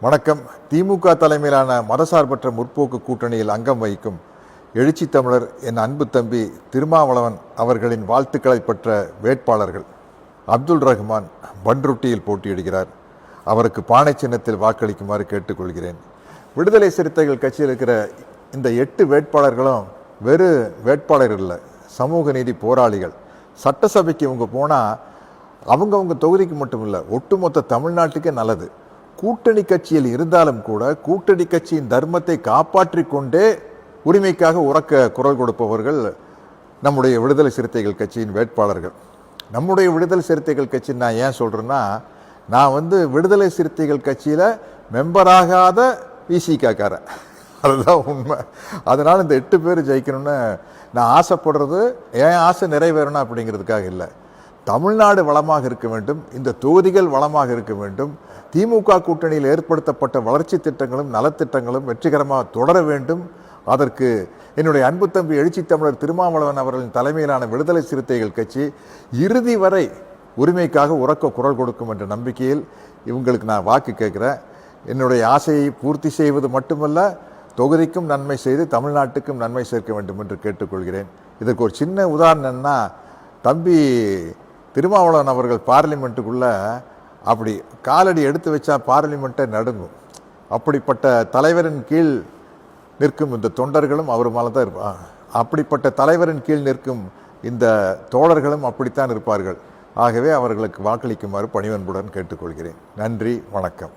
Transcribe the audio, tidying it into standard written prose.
வணக்கம். திமுக தலைமையிலான மதசார்பற்ற முற்போக்கு கூட்டணியில் அங்கம் வகிக்கும் எழுச்சி தமிழர் என் அன்பு தம்பி திருமாவளவன் அவர்களின் வாழ்த்துக்களை பெற்ற வேட்பாளர்கள். அப்துல் ரஹ்மான் பன்ருட்டியில் போட்டியிடுகிறார். அவருக்கு பானை சின்னத்தில் வாக்களிக்குமாறு கேட்டுக்கொள்கிறேன். விடுதலை சிறுத்தைகள் கட்சியில் இருக்கிற இந்த 8 வேட்பாளர்களும் வெறு வேட்பாளர்கள் இல்லை, சமூக நீதி போராளிகள். சட்டசபைக்கு இவங்க போனால் அவங்கவுங்க தொகுதிக்கு மட்டும் இல்லை, ஒட்டுமொத்த தமிழ்நாட்டுக்கே நல்லது. கூட்டணி கட்சியில் இருந்தாலும் கூட கூட்டணி கட்சியின் தர்மத்தை காப்பாற்றி கொண்டே உரிமைக்காக உரக்க குரல் கொடுப்பவர்கள் நம்முடைய விடுதலை சிறுத்தைகள் கட்சியின் வேட்பாளர்கள். நம்முடைய விடுதலை சிறுத்தைகள் கட்சி நான் ஏன் சொல்கிறேன்னா, நான் விடுதலை சிறுத்தைகள் கட்சியில் மெம்பராகாத விசிகாக்காரன், அதுதான் உண்மை. அதனால் இந்த 8 பேர் ஜெயிக்கணும்னு நான் ஆசைப்படுறது என் ஆசை நிறைவேறணும் அப்படிங்கிறதுக்காக இல்லை. தமிழ்நாடு வளமாக இருக்க வேண்டும், இந்த தொகுதிகள் வளமாக இருக்க வேண்டும், திமுக கூட்டணியில் ஏற்படுத்தப்பட்ட வளர்ச்சி திட்டங்களும் நலத்திட்டங்களும் வெற்றிகரமாக தொடர வேண்டும். அதற்கு என்னுடைய அன்பு தம்பி எழுச்சி தமிழர் திருமாவளவன் அவர்களின் தலைமையிலான விடுதலை சிறுத்தைகள் கட்சி இறுதி வரை உரிமைக்காக உரக்க குரல் கொடுக்கும் என்ற நம்பிக்கையில் இவங்களுக்கு நான் வாக்கு கேட்குறேன். என்னுடைய ஆசையை பூர்த்தி செய்வது மட்டுமல்ல, தொகுதிக்கும் நன்மை செய்து தமிழ்நாட்டுக்கும் நன்மை சேர்க்க வேண்டும் என்று கேட்டுக்கொள்கிறேன். இதற்கு ஒரு சின்ன உதாரணம்னா, தம்பி திருமாவளவன் அவர்கள் பார்லிமெண்ட்டுக்குள்ளே அப்படி காலடி எடுத்து வச்சா பார்லிமெண்ட்டை நடுங்கும். அப்படிப்பட்ட தலைவரின் கீழ் நிற்கும் இந்த தொண்டர்களும் அவர் மேலே தான் இருப்பாங்க. அப்படிப்பட்ட தலைவரின் கீழ் நிற்கும் இந்த தோழர்களும் அப்படித்தான் இருப்பார்கள். ஆகவே அவர்களுக்கு வாக்களிக்குமாறு பணிவன்புடன் கேட்டுக்கொள்கிறேன். நன்றி, வணக்கம்.